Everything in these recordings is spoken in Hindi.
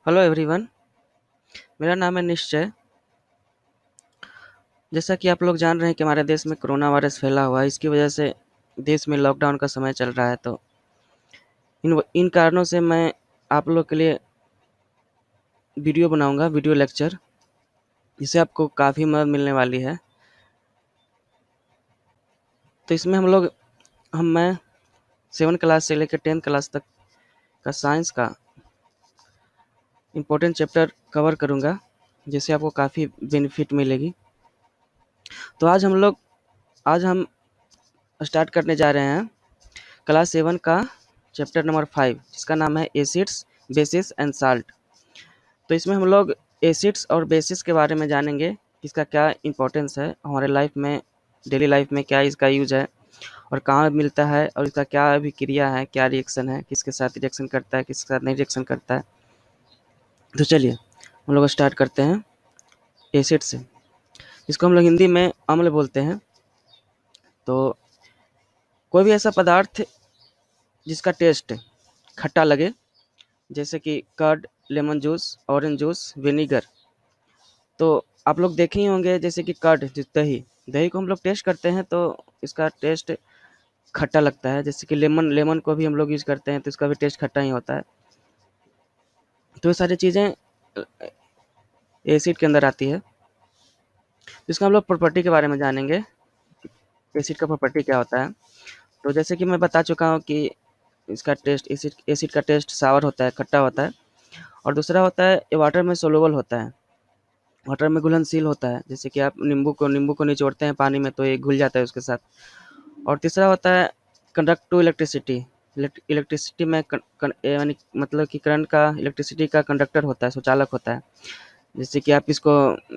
Hello everyone. मेरा नाम है निश्चय। जैसा कि आप लोग जान रहे हैं कि हमारे देश में कोरोना वायरस फैला हुआ है। इसकी वजह से देश में लॉकडाउन का समय चल रहा है। तो इन कारणों से मैं आप लोग के लिए वीडियो बनाऊंगा, वीडियो लेक्चर, जिससे आपको काफ़ी मदद मिलने वाली है। तो इसमें मैं 7 क्लास से लेकर 10th क्लास तक का साइंस का इम्पोर्टेंट चैप्टर कवर करूंगा, जिससे आपको काफ़ी बेनिफिट मिलेगी। तो आज हम स्टार्ट करने जा रहे हैं क्लास 7 का चैप्टर नंबर 5, जिसका नाम है एसिड्स, बेसिस एंड साल्ट। तो इसमें हम लोग एसिड्स और बेसिस के बारे में जानेंगे, इसका क्या इंपॉर्टेंस है हमारे लाइफ में, डेली लाइफ में क्या इसका यूज है और कहाँ मिलता है, और इसका क्या अभिक्रिया है, क्या रिएक्शन है, किसके साथ रिएक्शन करता है, किसके साथ नहीं रिएक्शन करता है। तो चलिए हम लोग स्टार्ट करते हैं एसिड से। इसको हम लोग हिंदी में अम्ल बोलते हैं। तो कोई भी ऐसा पदार्थ जिसका टेस्ट खट्टा लगे, जैसे कि curd, lemon juice, orange juice, vinegar. तो आप लोग देखे ही होंगे, जैसे कि कर्ड, दही दही को हम लोग टेस्ट करते हैं तो इसका टेस्ट खट्टा लगता है। जैसे कि लेमन लेमन को भी हम लोग यूज़ करते हैं तो इसका भी टेस्ट खट्टा ही होता है। तो ये सारी चीज़ें एसिड के अंदर आती है। तो इसका हम लोग प्रॉपर्टी के बारे में जानेंगे, एसिड का प्रॉपर्टी क्या होता है। तो जैसे कि मैं बता चुका हूँ कि इसका टेस्ट, एसिड का टेस्ट सावर होता है, खट्टा होता है। और दूसरा होता है, ये वाटर में सोलूबल होता है, वाटर में घुलनशील होता है। जैसे कि आप नींबू को निचोड़ते हैं पानी में तो ये घुल जाता है उसके साथ। और तीसरा होता है कंडक्ट टू इलेक्ट्रिसिटी। इलेक्ट्रिसिटी में यानी मतलब कि करंट का, इलेक्ट्रिसिटी का कंडक्टर होता है, सुचालक होता है। जैसे कि आप इसको,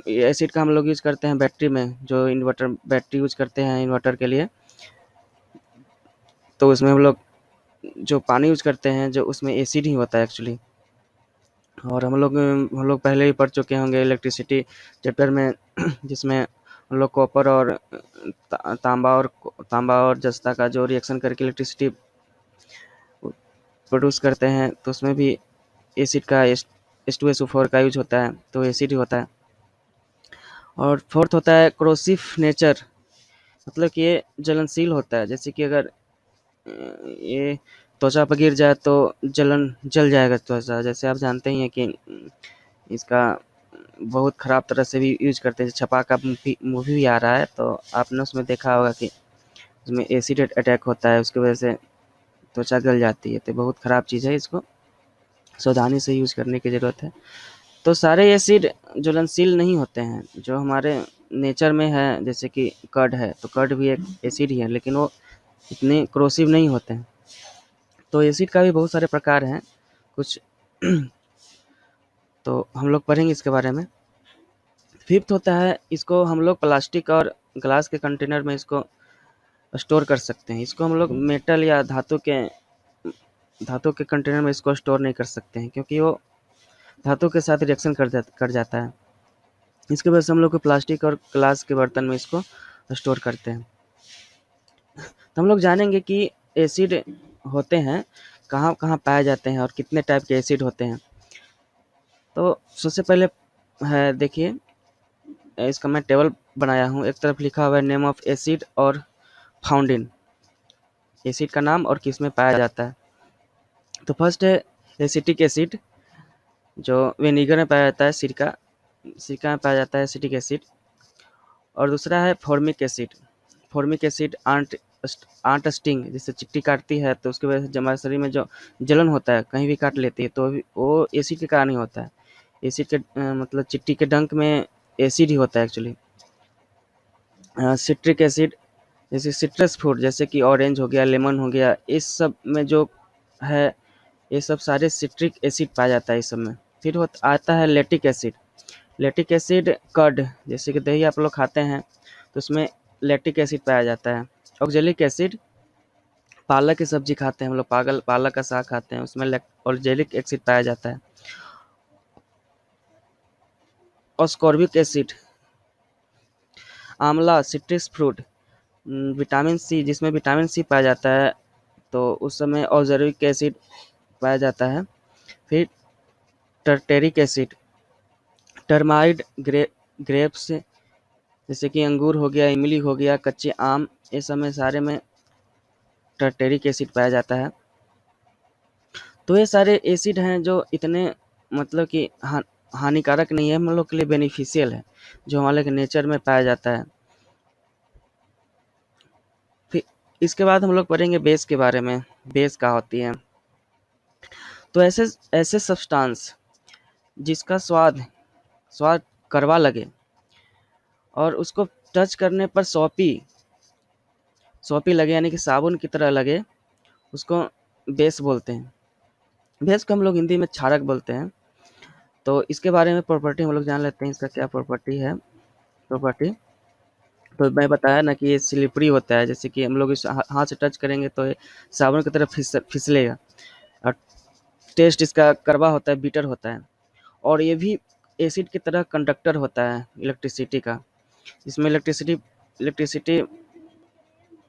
एसिड का हम लोग यूज़ करते हैं बैटरी में, जो इन्वर्टर बैटरी यूज़ करते हैं इन्वर्टर के लिए। तो उसमें हम लोग जो पानी यूज़ करते हैं, जो उसमें एसिड ही होता है एक्चुअली। और हम लोग पहले ही पढ़ चुके होंगे इलेक्ट्रिसिटी चैप्टर में जिसमें हम लोग कॉपर और तांबा और जस्ता का जो रिएक्शन करके इलेक्ट्रिसिटी प्रोड्यूस करते हैं, तो उसमें भी एसिड का, H2SO4 का यूज होता है, तो एसिड ही होता है। और फोर्थ होता है क्रोसिव नेचर, मतलब कि ये जलनशील होता है। जैसे कि अगर ये त्वचा पर गिर जाए तो जल जाएगा त्वचा। जैसे आप जानते ही हैं कि इसका बहुत ख़राब तरह से भी यूज करते हैं। छपा का मूवी भी आ रहा है, तो आपने उसमें देखा होगा कि उसमें एसिड अटैक होता है, उसकी वजह से त्वचा गल जाती है। तो बहुत ख़राब चीज़ है, इसको सावधानी से यूज़ करने की ज़रूरत है। तो सारे एसिड ज्वलनशील नहीं होते हैं, जो हमारे नेचर में है, जैसे कि कर्ड है, तो कर्ड भी एक एसिड ही है, लेकिन वो इतने क्रोसिव नहीं होते हैं। तो एसिड का भी बहुत सारे प्रकार हैं कुछ, तो हम लोग पढ़ेंगे इसके बारे में। फिफ्थ होता है, इसको हम लोग प्लास्टिक और ग्लास के कंटेनर में इसको स्टोर कर सकते हैं। इसको हम लोग मेटल या धातु के कंटेनर में इसको स्टोर नहीं कर सकते हैं, क्योंकि वो धातु के साथ रिएक्शन कर जाता है। इसकी वजह से हम लोग को प्लास्टिक और ग्लास के बर्तन में इसको स्टोर करते हैं। तो हम लोग जानेंगे कि एसिड होते हैं कहाँ कहाँ पाए जाते हैं और कितने टाइप के एसिड होते हैं। तो सबसे पहले है, देखिए इसका मैं टेबल बनाया हूँ। एक तरफ लिखा हुआ है नेम ऑफ एसिड और फाउंड इन, एसिड का नाम और किस में पाया जाता है। तो फर्स्ट है एसिटिक एसिड, जो विनेगर में पाया जाता है, सिरका सिरका में पाया जाता है एसिटिक एसिड। और दूसरा है formic acid. Formic acid ant sting, जिससे चिट्टी काटती है तो उसकी वजह से हमारे शरीर में जो जलन होता है, कहीं भी काट लेती है, तो वो एसिड के कारण ही होता है। एसिड के मतलब चिट्टी के डंक में एसिड ही होता है एक्चुअली। सिट्रिक एसिड, जैसे सिट्रस फ्रूट, जैसे कि ऑरेंज हो गया, लेमन हो गया, इस सब में जो है, ये सब सारे सिट्रिक एसिड पाया जाता है इस सब में। फिर आता है lactic acid. Lactic acid curd, जैसे कि दही आप लोग खाते हैं तो उसमें लैक्टिक एसिड पाया जाता है। ऑक्जेलिक एसिड, पालक की सब्जी खाते हैं हम लोग, पालक का साग खाते हैं, उसमें ऑक्जेलिक एसिड पाया जाता है। ऑस्कॉर्बिक एसिड, आंवला, सिट्रस फ्रूट, विटामिन सी, जिसमें विटामिन सी पाया जाता है, तो उस समय ऑक्जेलिक एसिड पाया जाता है। फिर टर्टेरिक एसिड, टर्माइड, ग्रेप्स जैसे कि अंगूर हो गया, इमली हो गया, कच्चे आम, ये सब में सारे में टर्टेरिक एसिड पाया जाता है। तो ये सारे एसिड हैं जो इतने मतलब कि हानिकारक नहीं है, हम लोग के लिए बेनिफिशियल है, जो हमारे के नेचर में पाया जाता है। फिर इसके बाद हम लोग पढ़ेंगे बेस के बारे में, बेस क्या होती है। तो ऐसे ऐसे सब्सटेंस जिसका स्वाद स्वाद कड़वा लगे और उसको टच करने पर सौंपी सौंपी लगे यानी कि साबुन की तरह लगे, उसको बेस बोलते हैं। बेस को हम लोग हिंदी में क्षारक बोलते हैं। तो इसके बारे में प्रॉपर्टी हम लोग जान लेते हैं, इसका क्या प्रॉपर्टी है। प्रॉपर्टी तो मैं बताया ना कि ये स्लिपरी होता है, जैसे कि हम लोग इस हाथ से टच करेंगे तो ये साबुन की तरफ फिसलेगा, और टेस्ट इसका कड़वा होता है, बिटर होता है, और ये भी एसिड की तरह कंडक्टर होता है इलेक्ट्रिसिटी का। इसमें इलेक्ट्रिसिटी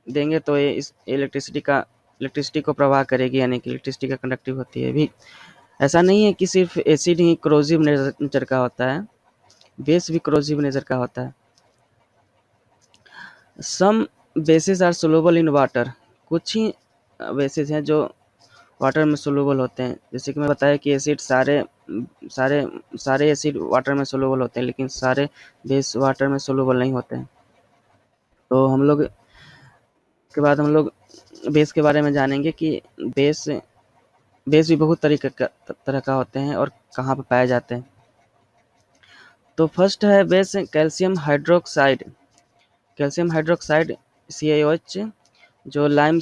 देंगे तो ये इस इलेक्ट्रिसिटी को प्रवाह करेगी, यानी कि इलेक्ट्रिसिटी का कंडक्टिव होती है। भी ऐसा नहीं है कि सिर्फ एसिड ही क्रोजिव नेचर का होता है, बेस भी क्रोजिव नेचर का होता है। Some bases are soluble in water, कुछ ही बेसिस हैं जो वाटर में सोलुबल होते हैं। जैसे कि मैं बताया कि एसिड सारे सारे सारे एसिड वाटर में सोलुबल होते हैं, लेकिन सारे बेस वाटर में सोलुबल नहीं होते हैं। तो हम लोग के बाद हम लोग बेस के बारे में जानेंगे कि बेस बेस भी बहुत तरह का होते हैं और कहाँ पे पाए जाते हैं। तो फर्स्ट है base calcium hydroxide. Calcium hydroxide CaOH, जो लाइम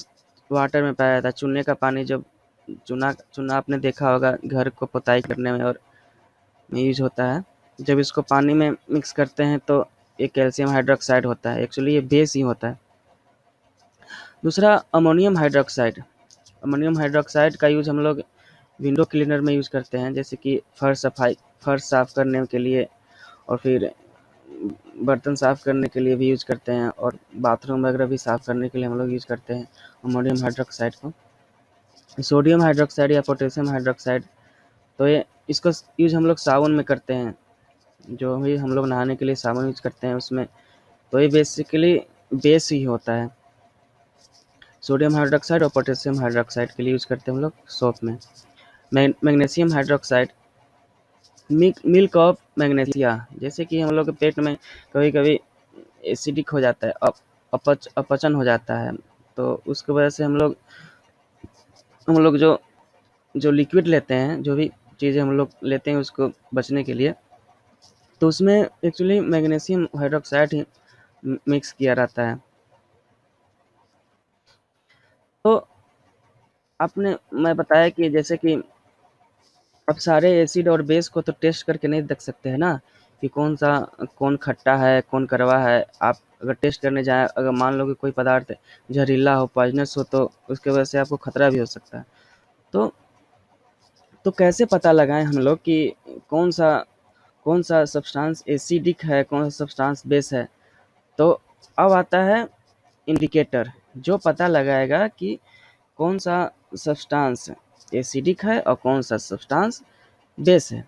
वाटर में पाया जाता है। चूने का पानी, जब चूना चूना आपने देखा होगा घर को पुताई करने में और में यूज होता है, जब इसको पानी में मिक्स करते हैं तो ये कैल्शियम हाइड्रोक्साइड होता है। एक्चुअली ये बेस ही होता है। दूसरा अमोनियम हाइड्रोक्साइड। अमोनियम हाइड्रोक्साइड का यूज हम लोग विंडो क्लीनर में यूज करते हैं, जैसे कि फर्श साफ करने के लिए, और फिर बर्तन साफ करने के लिए भी यूज करते हैं, और बाथरूम वगैरह भी साफ करने के लिए हम लोग यूज करते हैं अमोनियम हाइड्रोक्साइड को। सोडियम हाइड्रोक्साइड या पोटेशियम हाइड्रोक्साइड, तो ये इसका यूज हम लोग साबुन में करते हैं, जो भी हम लोग नहाने के लिए साबुन यूज करते हैं उसमें। तो ये बेसिकली बेस ही होता है। सोडियम हाइड्रोक्साइड और पोटेशियम हाइड्रोक्साइड के लिए यूज करते हैं हम लोग सोप में। Magnesium hydroxide, milk of magnesia, जैसे कि हम लोग के पेट में कभी कभी एसिडिक हो जाता है, अपचन हो जाता है, तो उसकी वजह से हम लोग जो जो लिक्विड लेते हैं, जो भी चीज़ें हम लोग लेते हैं उसको बचने के लिए, तो उसमें एक्चुअली मैग्नीशियम हाइड्रोक्साइड ही मिक्स किया रहता है। तो आपने मैं बताया कि जैसे कि अब सारे एसिड और बेस को तो टेस्ट करके नहीं देख सकते हैं ना, कि कौन खट्टा है, कौन कड़वा है। आप अगर टेस्ट करने जाएँ, अगर मान लो कि कोई पदार्थ जहरीला हो, पॉइजनस हो, तो उसकी वजह से आपको खतरा भी हो सकता है। तो तो कैसे पता लगाएँ हम लोग कि कौन-सा कौन-सा सब्सटेंस एसिडिक है, कौन-सा सब्सटेंस बेस है? तो अब आता है इंडिकेटर, जो पता लगाएगा कि कौन-सा सब्सटेंस एसिडिक है और कौन-सा सब्सटेंस बेस है।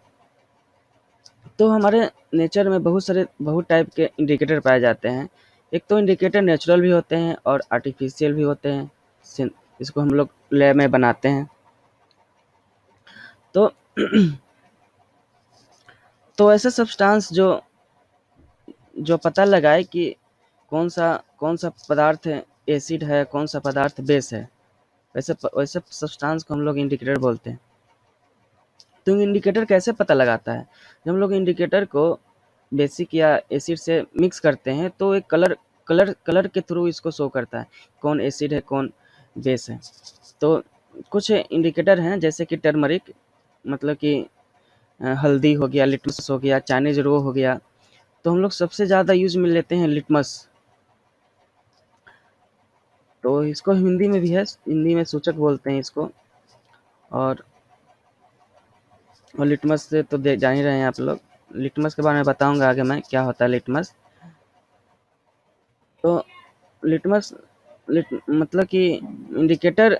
तो हमारे नेचर में बहुत टाइप के इंडिकेटर पाए जाते हैं। एक तो इंडिकेटर नेचुरल भी होते हैं और आर्टिफिशियल भी होते हैं। इसको हम लोग लैब में बनाते हैं। तो तो ऐसे सब्सटेंस जो जो पता लगाए कि कौन सा पदार्थ एसिड है, कौन सा पदार्थ बेस है, वैसे सब्सटेंस को हम लोग इंडिकेटर बोलते हैं। तो इंडिकेटर कैसे पता लगाता है? जब हम लोग इंडिकेटर को बेसिक या एसिड से मिक्स करते हैं तो एक कलर के थ्रू इसको शो करता है, कौन एसिड है, कौन बेस है। तो कुछ इंडिकेटर हैं, जैसे कि टर्मरिक, मतलब कि हल्दी हो गया, लिटमस हो गया, चाइनीज रो हो गया। तो हम लोग सबसे ज़्यादा यूज में लेते हैं लिटमस। तो इसको हिंदी में भी है, हिंदी में सूचक बोलते हैं इसको। और लिटमस से तो जान ही रहे हैं आप लोग। लिटमस के बारे में बताऊंगा आगे मैं, क्या होता है लिटमस। तो लिटमस मतलब कि इंडिकेटर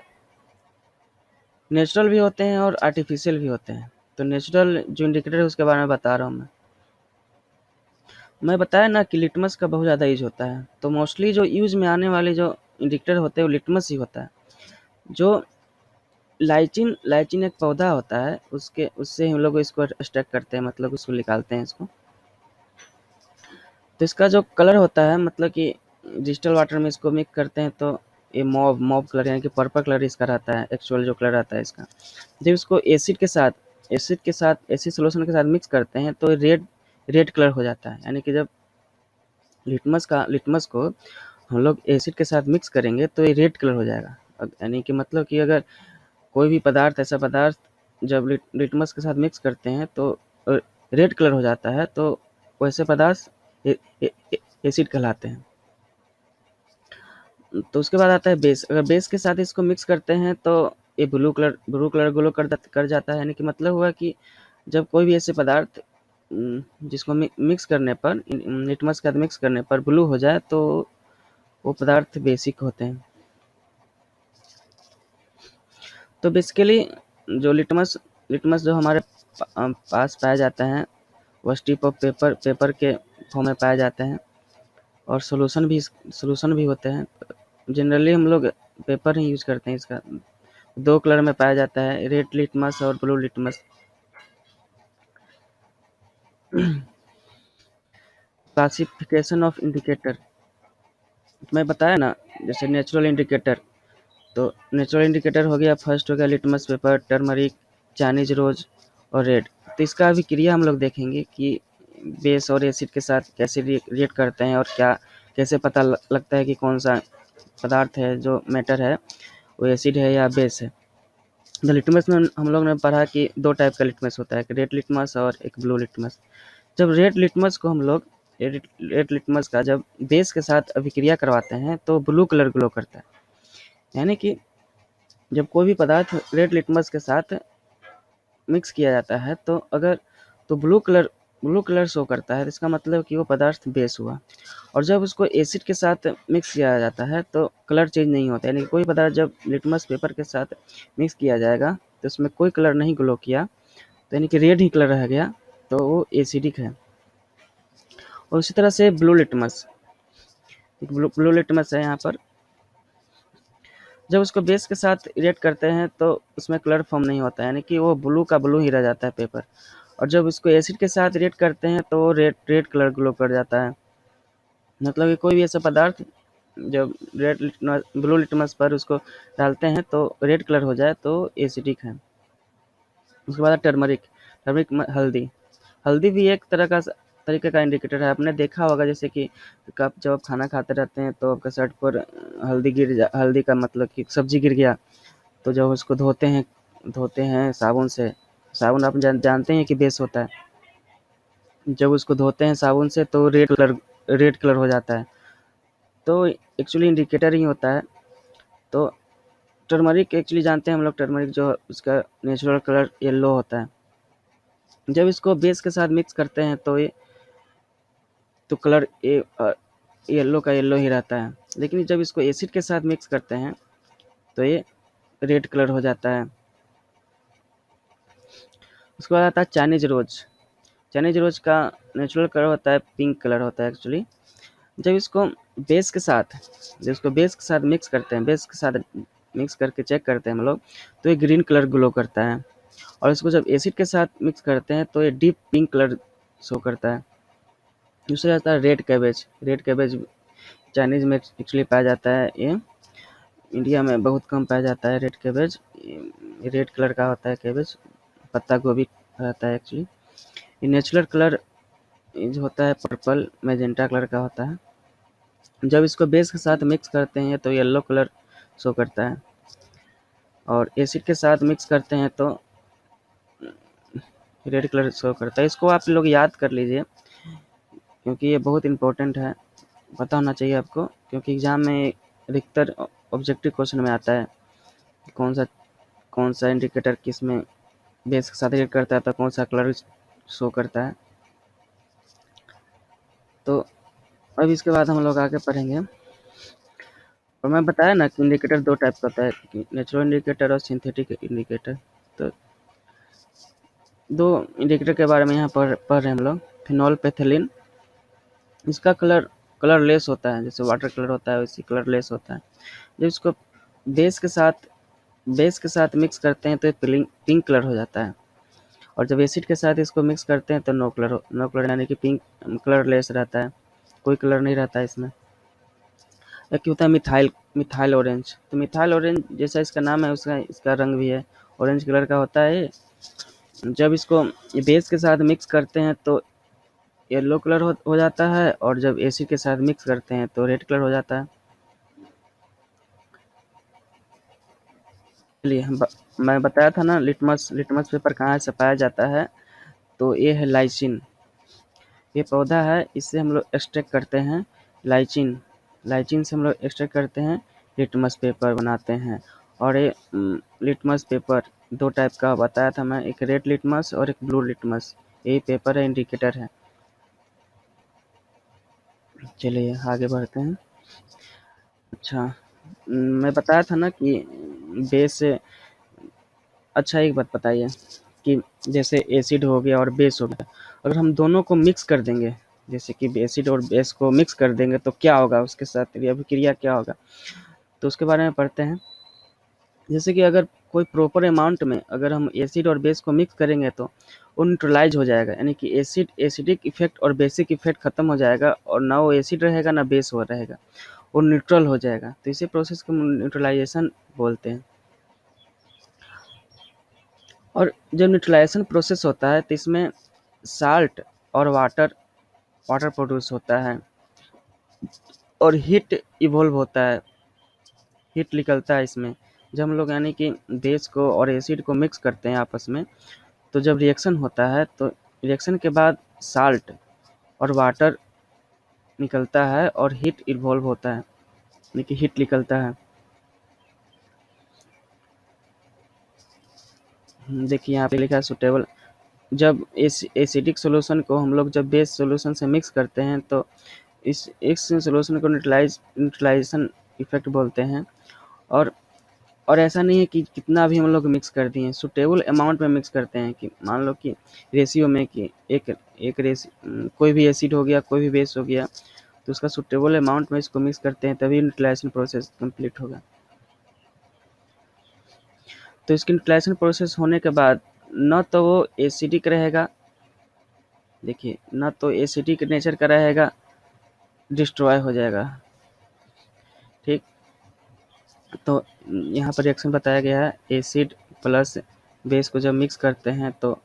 नेचुरल भी होते हैं और आर्टिफिशियल भी होते हैं। तो नेचुरल जो इंडिकेटर है उसके बारे में बता रहा हूँ मैं बताया ना कि लिटमस का बहुत ज़्यादा यूज होता है। तो मोस्टली जो यूज में आने वाले जो इंडिकेटर होते हैं वो लिटमस ही होता है। जो लाइचिन लाइचिन एक पौधा होता है, उसके उससे हम लोग इसको एक्सट्रैक्ट करते हैं, मतलब उसको निकालते हैं इसको। तो इसका जो कलर होता है, मतलब कि डिजिटल वाटर में इसको मिक्स करते हैं तो ये मॉब मॉब कलर यानी कि पर्पल कलर इसका रहता है, एक्चुअल जो कलर रहता है इसका। जब इसको एसिड के साथ एसिड सॉल्यूशन के साथ मिक्स करते हैं तो रेड रेड कलर हो जाता है। यानी कि जब लिटमस को हम लोग एसिड के साथ मिक्स करेंगे तो ये रेड कलर हो जाएगा। यानी कि मतलब कि अगर कोई भी पदार्थ, ऐसा पदार्थ जब लिटमस के साथ मिक्स करते हैं तो रेड कलर हो जाता है, तो वैसे पदार्थ एसिड कहलाते हैं। तो उसके बाद आता है बेस। अगर बेस के साथ इसको मिक्स करते हैं तो ये ब्लू कलर ग्लो कर जाता है। यानी कि मतलब हुआ कि जब कोई भी ऐसे पदार्थ जिसको मिक्स करने पर, लिटमस के साथ मिक्स करने पर ब्लू हो जाए तो वो पदार्थ बेसिक होते हैं। तो बेसिकली जो लिटमस जो हमारे पास पाया जाता है वह स्ट्रिप ऑफ पेपर के फॉर्म में पाए जाते हैं, और सॉल्यूशन भी होते हैं। जनरली हम लोग पेपर ही यूज करते हैं इसका। 2 कलर में पाया जाता है, रेड लिटमस और blue litmus. Classification of indicator मैं बताया ना, जैसे नेचुरल इंडिकेटर। तो नेचुरल इंडिकेटर हो गया, फर्स्ट हो गया लिटमस पेपर, टर्मरिक, चाइनीज रोज और रेड। तो इसका अभिक्रिया हम लोग देखेंगे कि बेस और एसिड के साथ कैसे रिएक्ट करते हैं, और क्या कैसे पता लगता है कि कौन सा पदार्थ है जो मैटर है वो एसिड है या बेस है। तो लिटमस में हम लोग ने पढ़ा कि 2 टाइप का लिटमस होता है, एक रेड लिटमस और एक ब्लू लिटमस। जब रेड लिटमस का जब बेस के साथ अभिक्रिया करवाते हैं तो ब्लू कलर ग्लो करता है। यानी कि जब कोई भी पदार्थ रेड लिटमस के साथ मिक्स किया जाता है तो अगर तो ब्लू कलर शो करता है, तो इसका मतलब कि वो पदार्थ बेस हुआ। और जब उसको एसिड के साथ मिक्स किया जाता है तो कलर चेंज नहीं होता। यानी कि कोई पदार्थ जब लिटमस पेपर के साथ मिक्स किया जाएगा तो उसमें कोई कलर नहीं ग्लो किया, तो यानी कि रेड ही कलर रह गया, तो वो एसिडिक है। और उसी तरह से ब्लू लिटमस है यहाँ पर। जब उसको बेस के साथ रिएक्ट करते हैं तो उसमें कलर फॉर्म नहीं होता है, यानी कि वो ब्लू का ब्लू ही रह जाता है पेपर। और जब उसको एसिड के साथ रिएक्ट करते हैं तो वो रेड कलर ग्लो कर जाता है। मतलब कि कोई भी ऐसा पदार्थ जब ब्लू लिटमस पर उसको डालते हैं तो रेड कलर हो जाए तो एसिडिक है। उसके बाद टर्मरिक टर्मरिक हल्दी। हल्दी भी एक तरीके का इंडिकेटर है। आपने देखा होगा जैसे कि जब आप खाना खाते रहते हैं तो आपके शर्ट पर हल्दी का मतलब कि सब्जी गिर गया, तो जब उसको धोते हैं साबुन से, साबुन आप जानते हैं कि बेस होता है। जब उसको धोते हैं साबुन से तो रेड कलर हो जाता है, तो एक्चुअली इंडिकेटर ही होता है। तो टर्मरिक एक्चुअली जानते हैं हम लोग, टर्मरिक जो उसका नेचुरल कलर येलो होता है। जब इसको बेस के साथ मिक्स करते हैं तो ये तो कलर येलो का येलो ही रहता है। लेकिन जब इसको एसिड के साथ मिक्स करते हैं तो ये रेड कलर हो जाता है। उसके बाद आता है चाइनीज रोज। चाइनीज रोज का नेचुरल कलर होता है, पिंक कलर होता है एक्चुअली। जब इसको बेस के साथ मिक्स करते हैं, बेस के साथ मिक्स करके चेक करते हैं हम लोग, तो ये ग्रीन कलर ग्लो करता है। और इसको जब एसिड के साथ मिक्स करते हैं तो ये डीप पिंक कलर शो करता है। दूसरा आता है रेड कैबेज चाइनीज में एक्चुअली पाया जाता है। ये इंडिया में बहुत कम पाया जाता है रेड कैबेज। रेड कलर का होता है कैबेज, पत्ता गोभी रहता है एक्चुअली। ये नेचुरल कलर जो होता है पर्पल मैजेंटा कलर का होता है। जब इसको बेस के साथ मिक्स करते हैं तो येलो कलर शो करता है, और एसिड के साथ मिक्स करते हैं तो रेड कलर शो करता है। इसको आप लोग याद कर लीजिए क्योंकि ये बहुत इंपॉर्टेंट है, पता होना चाहिए आपको, क्योंकि एग्जाम में अधिकतर ऑब्जेक्टिव क्वेश्चन में आता है कौन सा इंडिकेटर किस में बेस के साथ रिएक्ट करता है तो कौन सा कलर शो करता है। तो अब इसके बाद हम लोग आगे पढ़ेंगे। और मैं बताया ना कि इंडिकेटर 2 टाइप का होता है, नेचुरल इंडिकेटर और सिंथेटिक इंडिकेटर। तो दो इंडिकेटर के बारे में यहाँ पढ़ रहे हैं हम लोग। फिनोल्फेथलीन, इसका कलरलेस होता है, जैसे वाटर कलर होता है वैसे कलरलेस होता है। जब इसको बेस के साथ बेस के साथ मिक्स करते हैं तो ये पिंक कलर हो जाता है, और जब एसिड के साथ इसको मिक्स करते हैं तो नो कलर यानी कि पिंक कलरलेस रहता है, कोई कलर नहीं रहता है इसमें। एक होता है मिथाइल मिथाइल ऑरेंज, तो मिथाइल ऑरेंज जैसा इसका नाम है उसका इसका रंग भी है, ऑरेंज कलर का होता है ये। जब इसको बेस के साथ मिक्स करते हैं तो येलो कलर हो जाता है, और जब एसिड के साथ मिक्स करते हैं तो रेड कलर हो जाता है। चलिए मैं बताया था ना लिटमस लिटमस पेपर कहाँ से पाया जाता है, तो ये है लाइसिन। ये पौधा है, इससे हम लोग एक्सट्रैक्ट करते हैं लाइचिन। लाइचिन से हम लोग एक्सट्रैक्ट करते हैं, लिटमस पेपर बनाते हैं। और ये लिटमस पेपर दो टाइप का बताया था मैं, एक रेड लिटमस और एक ब्लू लिटमस। यही पेपर है, इंडिकेटर है। चलिए आगे बढ़ते हैं। अच्छा, मैं बताया था ना कि बेस। अच्छा एक बात बताइए कि जैसे एसिड हो गया और बेस हो गया, अगर हम दोनों को मिक्स कर देंगे, जैसे कि एसिड और बेस को मिक्स कर देंगे तो क्या होगा, उसके साथ अभिक्रिया क्या होगा, तो उसके बारे में पढ़ते हैं। जैसे कि अगर कोई प्रॉपर अमाउंट में अगर हम एसिड और बेस को मिक्स करेंगे तो वो न्यूट्रलाइज हो जाएगा, यानी कि एसिडिक इफेक्ट और बेसिक इफेक्ट खत्म हो जाएगा, और ना वो एसिड रहेगा ना बेस हो रहेगा, वो न्यूट्रल हो जाएगा। तो इसी प्रोसेस को न्यूट्रलाइजेशन बोलते हैं। और जब न्यूट्रलाइजेशन प्रोसेस होता है तो इसमें साल्ट और वाटर प्रोड्यूस होता है, और हीट इवॉल्व होता है, हीट निकलता है इसमें। जब हम लोग यानी कि बेस को और एसिड को मिक्स करते हैं आपस में, तो जब रिएक्शन होता है तो रिएक्शन के बाद साल्ट और वाटर निकलता है और हीट इवॉल्व होता है, यानी कि हीट निकलता है। देखिए यहाँ पे लिखा है सुटेबल। जब एसिडिक सॉल्यूशन को हम लोग जब बेस सॉल्यूशन से मिक्स करते हैं तो इस सॉल्यूशन को न्यूट्रलाइजेशन इफेक्ट बोलते हैं। और ऐसा नहीं है कि कितना भी हम लोग मिक्स कर दिए, सुटेबल अमाउंट में मिक्स करते हैं, कि मान लो कि रेशियो में कि एक एक कोई भी एसिड हो गया, कोई भी बेस हो गया, तो उसका सुटेबल अमाउंट में इसको मिक्स करते हैं, तभी न्यूट्रलाइजेशन प्रोसेस कंप्लीट होगा। तो इसकी न्यूट्रलाइजेशन प्रोसेस होने के बाद न तो वो एसिडिक रहेगा, देखिए न तो एसिडिक नेचर का रहेगा, डिस्ट्रॉय हो जाएगा। ठीक, तो यहाँ पर रिएक्शन बताया गया है, एसिड प्लस बेस को जब मिक्स करते हैं तो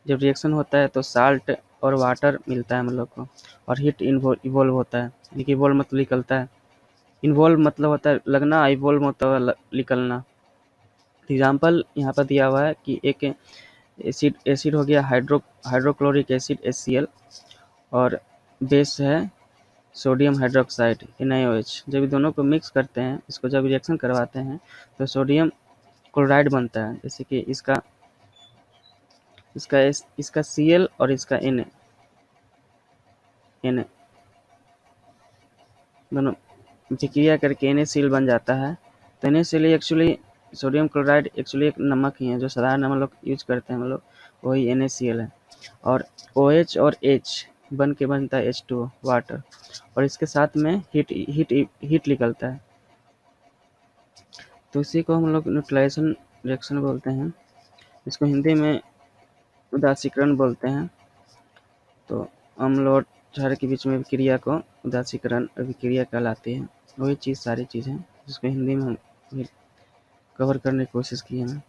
जब रिएक्शन होता है तो साल्ट और वाटर मिलता है हम लोग को, और हीट इवॉल्व होता है, यानी कि इवॉल्व मतलब निकलता है। इन्वॉल्व मतलब होता है लगना, इवॉल्व मतलब निकलना। एग्जाम्पल यहाँ पर दिया हुआ है कि एक एसिड हो गया हाइड्रोक्लोरिक एसिड HCl, और बेस है सोडियम हाइड्रोक्साइड NaOH। जब इन दोनों को मिक्स करते हैं, इसको जब रिएक्शन करवाते हैं तो सोडियम क्लोराइड बनता है, जैसे कि इसका इसका Cl और इसका Na दोनों अभिक्रिया करके NaCl बन जाता है। तो NaCl actually sodium chloride actually एक नमक ही है, जो साधारण हम लोग यूज करते हैं हम लोग, वही NaCl है। और OH और H बन के बनता है H2O वाटर, और इसके साथ में हीट निकलता है। तो इसी को हम लोग न्यूट्रलाइजेशन रिएक्शन बोलते हैं। इसको हिंदी में उदासीकरण बोलते हैं। तो अम्ल और क्षार के बीच में अभिक्रिया को उदासीकरण अभिक्रिया कहलाती है। वही चीज़ सारी चीज़ें जिसको हिंदी में हम कवर करने की कोशिश की है।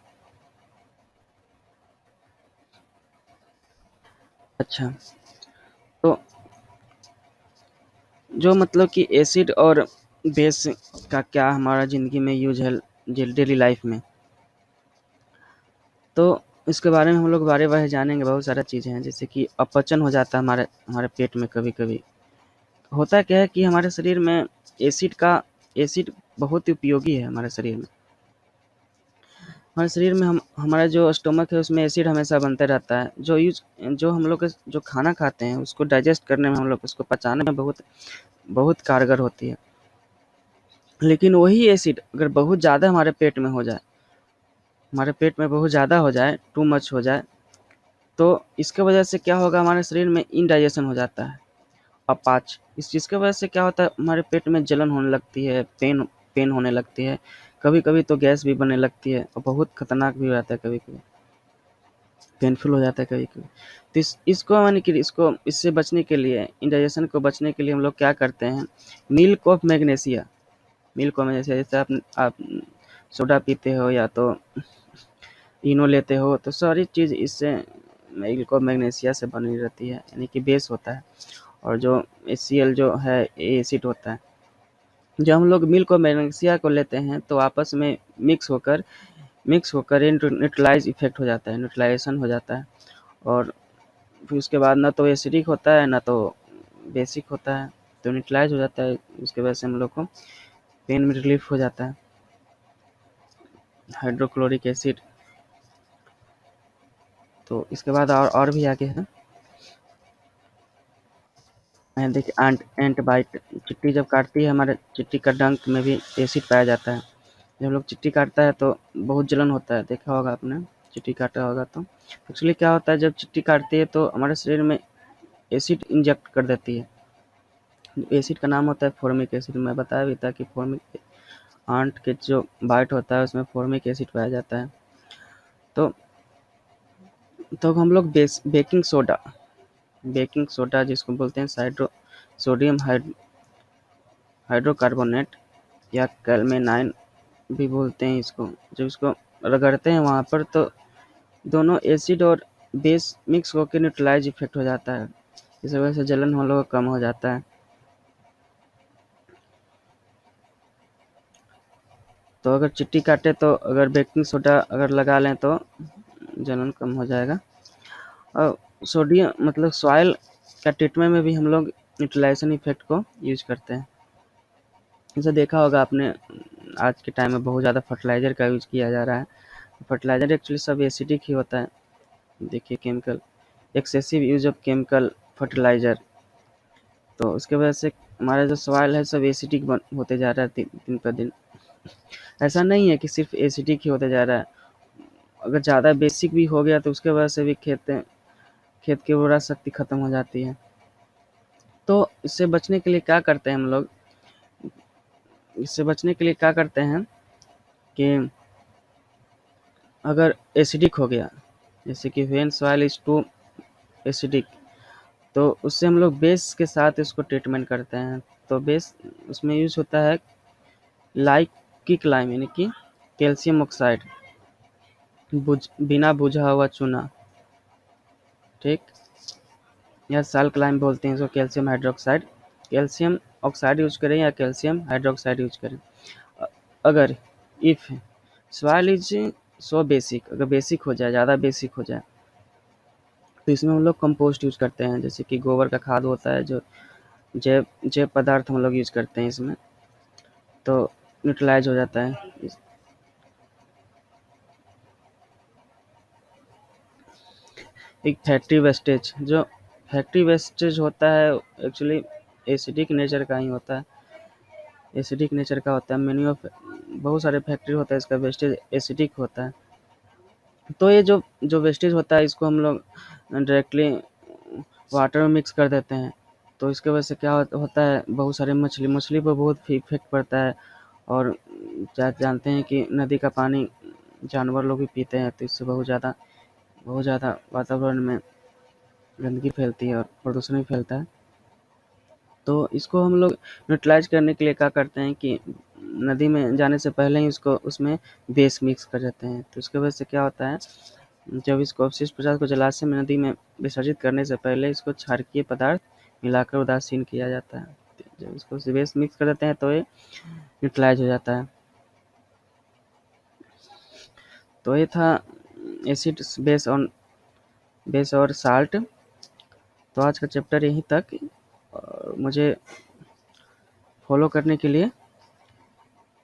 अच्छा, तो जो मतलब कि एसिड और बेस का क्या हमारा ज़िंदगी में यूज है डेली लाइफ में, तो इसके बारे में हम लोग बारे जानेंगे। बहुत सारा चीज़ें हैं, जैसे कि अपचन हो जाता है हमारे हमारे पेट में। कभी कभी होता क्या है कि हमारे शरीर में एसिड बहुत ही उपयोगी है हमारे शरीर में। हमारे शरीर में हमारा जो स्टोमक है उसमें एसिड हमेशा बनता रहता है, जो हम लोग जो खाना खाते हैं उसको डाइजेस्ट करने में, हम लोग उसको पचाने में बहुत बहुत कारगर होती है। लेकिन वही एसिड अगर बहुत ज़्यादा हमारे पेट में हो जाए, हमारे पेट में बहुत ज़्यादा हो जाए, टू मच हो जाए, तो इसके वजह से क्या होगा, हमारे शरीर में इनडाइजेशन हो जाता है, अपाच। इस चीज़ की वजह से क्या होता है, हमारे पेट में जलन होने लगती है, पेन पेन होने लगती है, कभी-कभी तो गैस भी बनने लगती है और बहुत खतरनाक भी हो जाता है, कभी-कभी पेनफुल हो जाता है कभी-कभी। तो इसको माने कि इसको इससे बचने के लिए, इंडाइजेशन को बचने के लिए हम लोग क्या करते हैं, milk of magnesia, milk of magnesia, जैसे आप सोडा पीते हो या तो इनो लेते हो, तो सारी चीज़ इससे मिल्क ऑफ मैग्नीशिया से बनी रहती है, यानी कि बेस होता है। और जो HCl जो है एसिड होता है। जब हम लोग मिल्क और मैग्नीशिया को लेते हैं तो आपस में मिक्स होकर न्यूट्रलाइज इफेक्ट हो जाता है, न्यूट्रलाइजेशन हो जाता है। और फिर उसके बाद ना तो एसिडिक होता है ना तो बेसिक होता है, तो न्यूट्रलाइज हो जाता है। उसकी वजह से हम लोग को पेन में रिलीफ हो जाता है। हाइड्रोक्लोरिक एसिड, तो इसके बाद और भी आगे है। देखिए एंटबाइट, चिट्टी जब काटती है, हमारे चिट्टी का डंक में भी एसिड पाया जाता है। जब लोग चिट्टी काटता है तो बहुत जलन होता है, देखा होगा आपने, चिट्टी काटा होगा तो। एक्चुअली क्या होता है, जब चिट्टी काटती है तो हमारे शरीर में एसिड इंजेक्ट कर देती है। एसिड का नाम होता है फॉर्मिक एसिड। मैं बताया भी था कि फॉर्मिक आंट के जो बाइट होता है उसमें फॉर्मिक एसिड पाया जाता है। तो हम लोग बेकिंग सोडा जिसको बोलते हैं सोडियम हाइड्रोकार्बोनेट या कैलमेनाइन भी बोलते हैं इसको, जब इसको रगड़ते हैं वहाँ पर तो दोनों एसिड और बेस मिक्स होकर न्यूट्रलाइज इफेक्ट हो जाता है। इस वजह से जलन हम लोग का कम हो जाता है। तो अगर चिट्टी काटे तो अगर बेकिंग सोडा अगर लगा लें तो जलन कम हो जाएगा। और सोडियम मतलब सॉइल का ट्रीटमेंट में भी हम लोग न्यूट्रलाइजेशन इफेक्ट को यूज करते हैं। जैसे देखा होगा आपने, आज के टाइम में बहुत ज़्यादा फर्टिलाइज़र का यूज़ किया जा रहा है। फर्टिलाइज़र एक्चुअली सब एसिडिक ही होता है। देखिए chemical, excessive use of chemical fertiliser, तो उसके वजह से हमारा जो सॉइल है सब एसिडिक होते जा रहा है दिन पर दिन। ऐसा नहीं है कि सिर्फ एसिडिक ही होते जा रहा है, अगर ज़्यादा बेसिक भी हो गया तो उसके वजह से भी खेत की उर्वरा शक्ति खत्म हो जाती है। तो इससे बचने के लिए क्या करते हैं हम लोग, इससे बचने के लिए क्या करते हैं कि अगर एसिडिक हो गया, जैसे कि when soil is too acidic, तो उससे हम लोग बेस के साथ इसको ट्रीटमेंट करते हैं। तो बेस उसमें यूज होता है लाइम, यानी कि कैल्शियम ऑक्साइड, बिना बुझा हुआ चूना, ठीक, या साल्कलाइम बोलते हैं इसको, calcium hydroxide. Calcium oxide use करें या कैल्शियम हाइड्रोक्साइड यूज करें। अगर if soil is so basic, अगर बेसिक हो जाए, ज़्यादा बेसिक हो जाए, तो इसमें हम लोग कंपोस्ट यूज करते हैं, जैसे कि गोबर का खाद होता है, जो जैव पदार्थ हम लोग यूज करते हैं इसमें, तो न्यूट्रलाइज हो जाता है। एक फैक्ट्री वेस्टेज होता है, एक्चुअली एसिडिक नेचर का ही होता है, एसिडिक नेचर का होता है। बहुत सारे फैक्ट्री होता है, इसका वेस्टेज एसिडिक होता है। तो ये जो जो वेस्टेज होता है इसको हम लोग डायरेक्टली वाटर में मिक्स कर देते हैं, तो इसके वजह से क्या होता है, बहुत सारे मछली पर बहुत इफेक्ट पड़ता है। और जानते हैं कि नदी का पानी जानवर लोग भी पीते हैं, तो इससे बहुत ज़्यादा वातावरण में गंदगी फैलती है और प्रदूषण भी फैलता है। तो इसको हम लोग न्यूट्रलाइज करने के लिए क्या करते हैं कि नदी में जाने से पहले ही उसको उसमें बेस मिक्स कर देते हैं। तो उसकी वजह से क्या होता है, जब इसको अवशिष्ट पदार्थ को जलाशय में नदी में विसर्जित करने से पहले इसको क्षारकीय पदार्थ मिलाकर उदासीन किया जाता है। जब इसको बेस मिक्स कर देते हैं तो ये न्यूट्रलाइज हो जाता है। तो ये था एसिड, बेस और साल्ट। तो आज का चैप्टर यहीं तक। मुझे फॉलो करने के लिए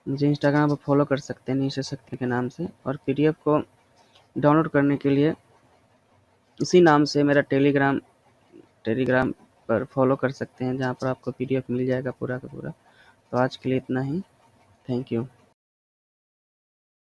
मुझे इंस्टाग्राम पर फॉलो कर सकते हैं निशा शक्ति के नाम से, और पीडीएफ को डाउनलोड करने के लिए इसी नाम से मेरा टेलीग्राम पर फॉलो कर सकते हैं, जहाँ पर आपको पीडीएफ मिल जाएगा पूरा का पूरा। तो आज के लिए इतना ही। Thank you.